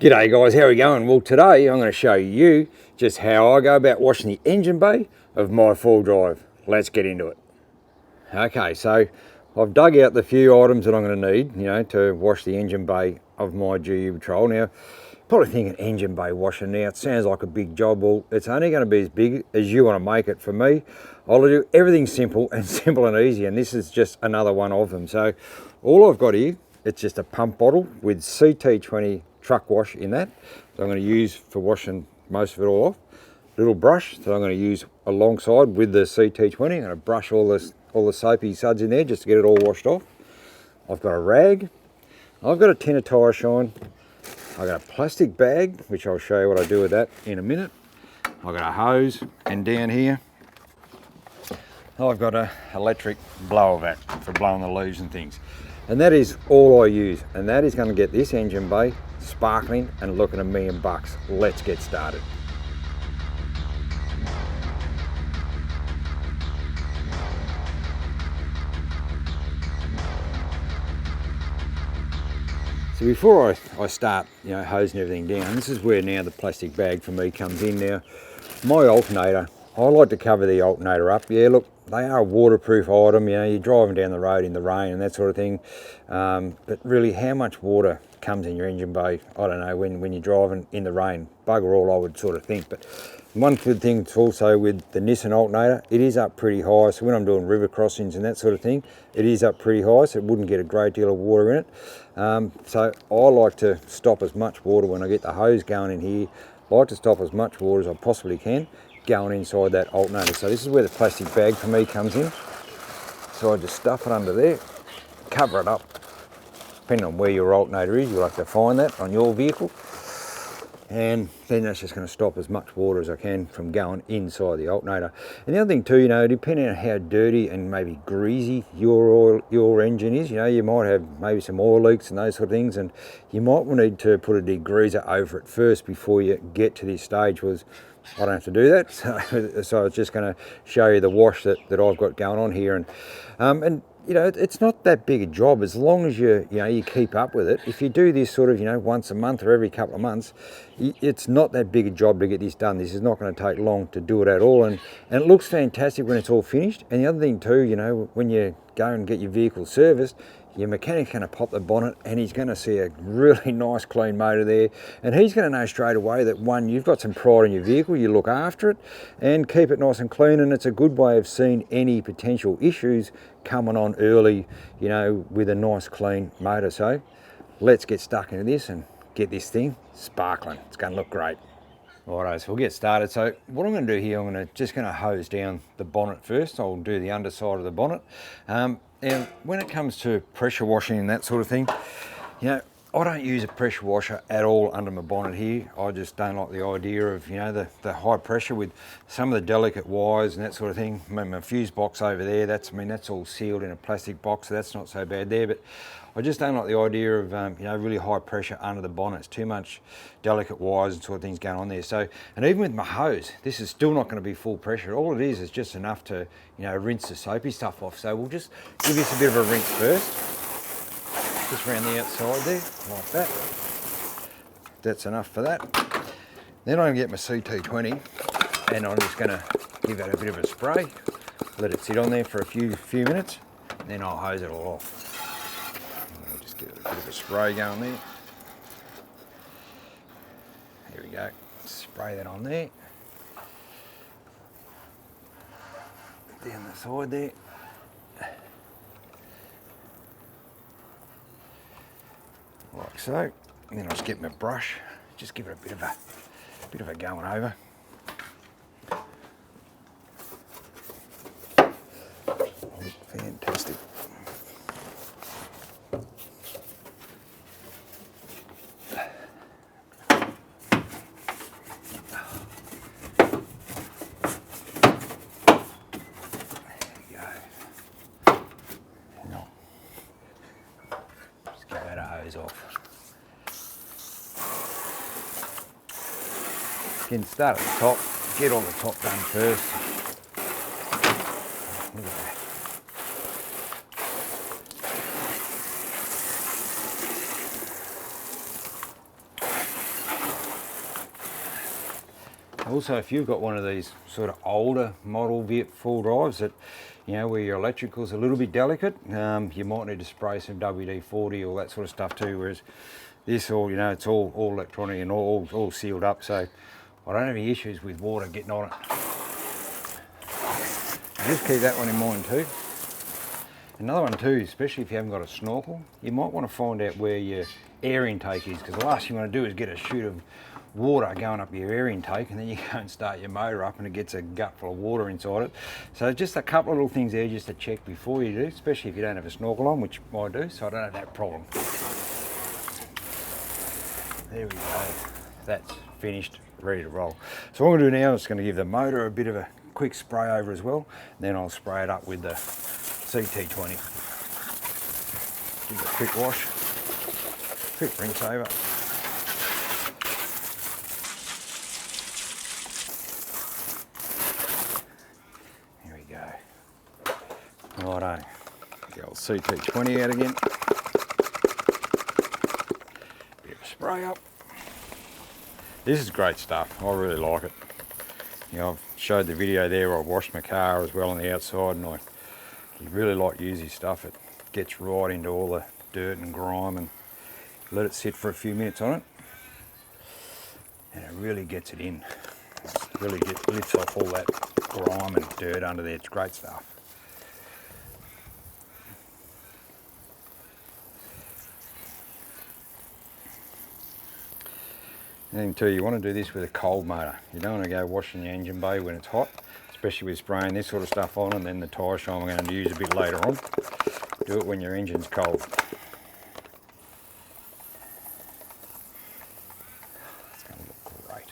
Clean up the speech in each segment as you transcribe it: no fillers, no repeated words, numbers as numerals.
G'day guys, how are we going? Well, today I'm going to show you just how I go about washing the engine bay of my 4-drive. Let's get into it. Okay, so I've dug out the few items that I'm going to need, to wash the engine bay of my GU Patrol. Now, probably thinking engine bay washing now, it sounds like a big job. Well, it's only going to be as big as you want to make it. For me, I'll do everything simple and easy, and this is just another one of them. So all I've got here, it's just a pump bottle with CT20 truck wash in that. So I'm going to use for washing most of it all off. Little brush that I'm going to use alongside with the CT20. I'm going to brush all the soapy suds in there just to get it all washed off. I've got a rag. I've got a tin of tire shine. I've got a plastic bag, which I'll show you what I do with that in a minute. I've got a hose, and down here I've got an electric blower vat for blowing the leaves and things. And that is all I use, and that is going to get this engine bay sparkling and looking $1,000,000. Let's get started. So before I start, hosing everything down, this is where now the plastic bag for me comes in. Now, my alternator, I like to cover the alternator up. Yeah, look, they are a waterproof item. You're driving down the road in the rain and that sort of thing. But really, how much water comes in your engine bay? I don't know, when you're driving in the rain. Bugger all, I would sort of think. But one good thing also with the Nissan alternator, it is up pretty high. So when I'm doing river crossings and that sort of thing, it is up pretty high, so it wouldn't get a great deal of water in it. So I like to stop as much water when I get the hose going in here. I like to stop as much water as I possibly can going inside that alternator. So this is where the plastic bag for me comes in. So I just stuff it under there, cover it up. Depending on where your alternator is, you'll have to find that on your vehicle. And then that's just going to stop as much water as I can from going inside the alternator. And the other thing too, depending on how dirty and maybe greasy your engine is, you might have maybe some oil leaks and those sort of things, and you might need to put a degreaser over it first before you get to this stage. Was I don't have to do that, so it's just going to show you the wash that I've got going on here, and it's not that big a job as long as you keep up with it. If you do this sort of once a month or every couple of months, it's not that big a job to get this done. This is not going to take long to do it at all, and it looks fantastic when it's all finished. And the other thing too, when you go and get your vehicle serviced, your mechanic's going to pop the bonnet and he's going to see a really nice clean motor there, and he's going to know straight away that one, you've got some pride in your vehicle, you look after it and keep it nice and clean, and it's a good way of seeing any potential issues coming on early, with a nice clean motor. So let's get stuck into this and get this thing sparkling. It's going to look great. Alright, so we'll get started. So what I'm going to do here, I'm just going to hose down the bonnet first. I'll do the underside of the bonnet. And when it comes to pressure washing and that sort of thing, I don't use a pressure washer at all under my bonnet here. I just don't like the idea of, the high pressure with some of the delicate wires and that sort of thing. My fuse box over there, that's all sealed in a plastic box, so that's not so bad there. But I just don't like the idea of, really high pressure under the bonnet. It's too much delicate wires and sort of things going on there. So, and even with my hose, this is still not going to be full pressure. All it is just enough to, rinse the soapy stuff off. So we'll just give this a bit of a rinse first. Just around the outside there, like that. That's enough for that. Then I'm going to get my CT20 and I'm just going to give that a bit of a spray. Let it sit on there for a few minutes, and then I'll hose it all off. I'll just give it a bit of a spray going there. There we go. Spray that on there. Down the side there. Like so. And then I'll just get my brush, just give it a bit of a going over. Fantastic. Off. Again, start at the top, get all the top done first. Look at that. Also, if you've got one of these sort of older model full drives that, you know, where your electrical's a little bit delicate, you might need to spray some WD-40 or that sort of stuff too, whereas this all, you know, it's all electronic and all sealed up, so I don't have any issues with water getting on it. Just keep that one in mind too. Another one too, especially if you haven't got a snorkel, you might want to find out where your air intake is, because the last thing you want to do is get a chute of water going up your air intake, and then you go and start your motor up and it gets a gut full of water inside it. So just a couple of little things there just to check before you do, especially if you don't have a snorkel on, which I do, so I don't have that problem. There we go, that's finished, ready to roll. So what I'm going to do now is going to give the motor a bit of a quick spray over as well, and then I'll spray it up with the CT20. Give it a quick wash, quick rinse over. Righto, the old CT20 out again. Bit of a spray up. This is great stuff, I really like it. You know, I've showed the video there where I washed my car as well on the outside, and I really like to use this stuff. It gets right into all the dirt and grime, and let it sit for a few minutes on it. And it really gets it in. It really lifts off all that grime and dirt under there, it's great stuff. And too, you want to do this with a cold motor. You don't want to go washing the engine bay when it's hot, especially with spraying this sort of stuff on, and then the tyre shine we're going to use a bit later on. Do it when your engine's cold. It's going to look great.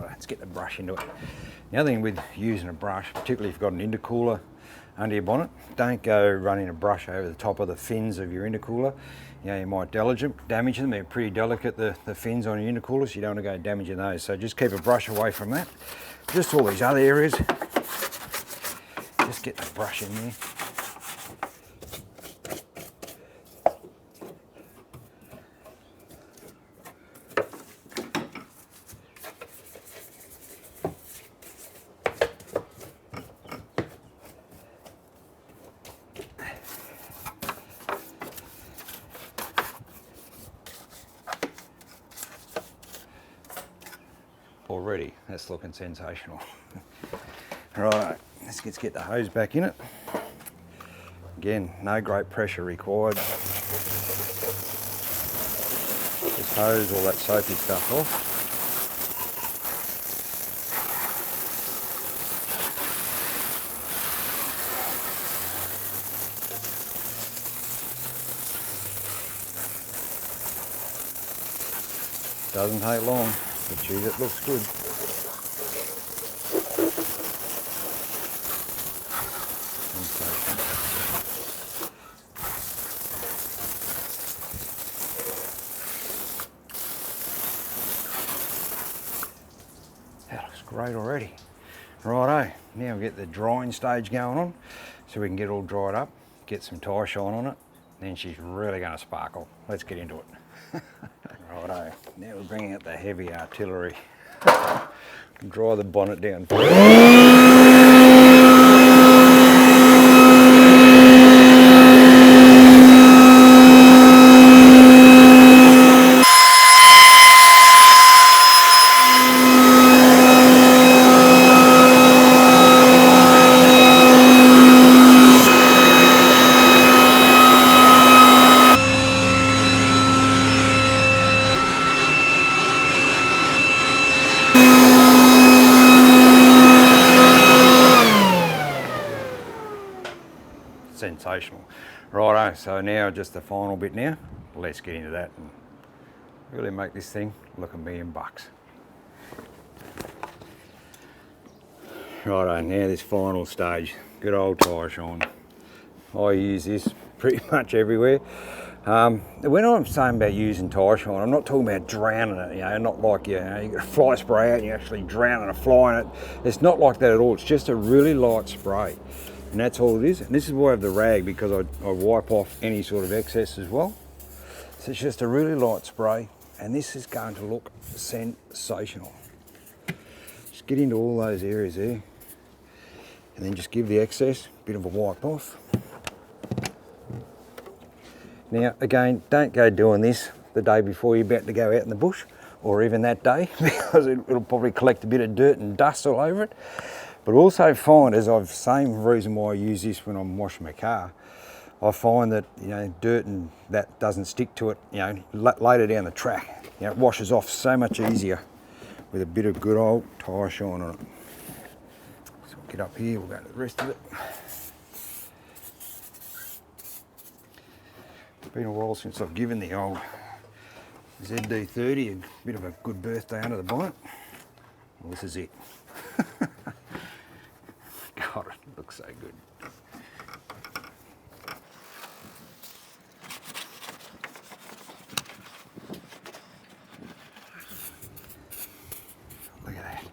Let's get the brush into it. The other thing with using a brush, particularly if you've got an intercooler under your bonnet, don't go running a brush over the top of the fins of your intercooler. You know, you might damage them. They're pretty delicate, the fins on your intercooler, so you don't want to go damaging those. So just keep a brush away from that. Just all these other areas, just get the brush in there. Already, that's looking sensational. Right, let's get the hose back in it. Again, no great pressure required. Just hose all that soapy stuff off. Doesn't take long. But geez, it looks good. That looks great already. Righto, now we get the drying stage going on, so we can get it all dried up, get some tyre shine on it, then she's really going to sparkle. Let's get into it. Righto, now we're bringing out the heavy artillery. Dry the bonnet down. Sensational. Righto, so now just the final bit now. Let's get into that and really make this thing look $1,000,000. Righto, now this final stage, good old tyre shine. I use this pretty much everywhere. When I'm saying about using tyre shine, I'm not talking about drowning it, you know, not like you get a fly spray out and you're actually drowning a fly in it. It's not like that at all. It's just a really light spray, and that's all it is. And this is why I have the rag, because I wipe off any sort of excess as well. So it's just a really light spray, and this is going to look sensational. Just get into all those areas there, and then just give the excess a bit of a wipe off. Now again, don't go doing this the day before you're about to go out in the bush, or even that day, because it'll probably collect a bit of dirt and dust all over it. But also find, as I've same reason why I use this when I'm washing my car, I find that, you know, dirt and that doesn't stick to it, you know, later down the track. You know, it washes off so much easier with a bit of good old tyre shine on it. So we'll get up here, we'll go to the rest of it. It's been a while since I've given the old ZD30 a bit of a good birthday under the bonnet. Well, this is it. God, it looks so good. Look at that.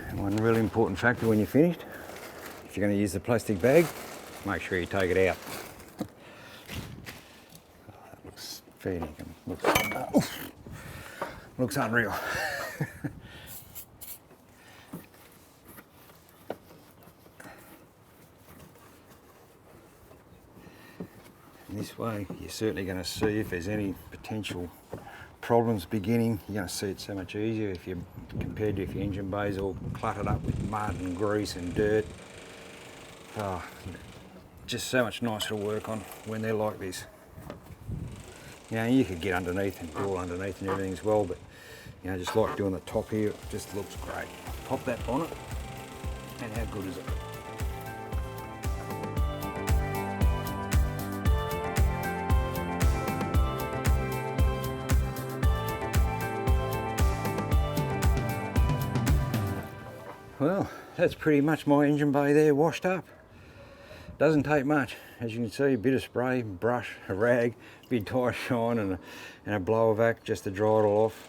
And one really important factor when you're finished, if you're going to use the plastic bag, make sure you take it out. Oh, that looks fair dinkum. Looks unreal. And this way, you're certainly going to see if there's any potential problems beginning. You're going to see it so much easier if you, compared to if your engine bay's all cluttered up with mud and grease and dirt. Oh, just so much nicer to work on when they're like this. You know, you could get underneath and crawl underneath and everything as well, but you know, just like doing the top here, it just looks great. Pop that bonnet, and how good is it? Well, that's pretty much my engine bay there washed up. Doesn't take much. As you can see, a bit of spray, brush, a rag, a bit of tyre shine and a blower vac just to dry it all off,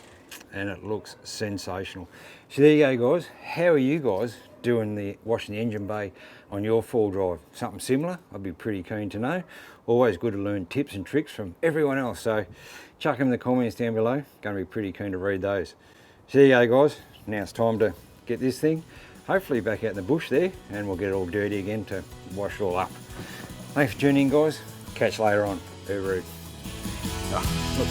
and it looks sensational. So there you go, guys. How are you guys doing washing the engine bay on your four drive? Something similar? I'd be pretty keen to know. Always good to learn tips and tricks from everyone else, so chuck them in the comments down below. Going to be pretty keen to read those. So there you go, guys. Now it's time to get this thing hopefully back out in the bush there, and we'll get it all dirty again to wash it all up. Thanks for tuning in, guys. Catch you later on. Hooroo. Oh, look,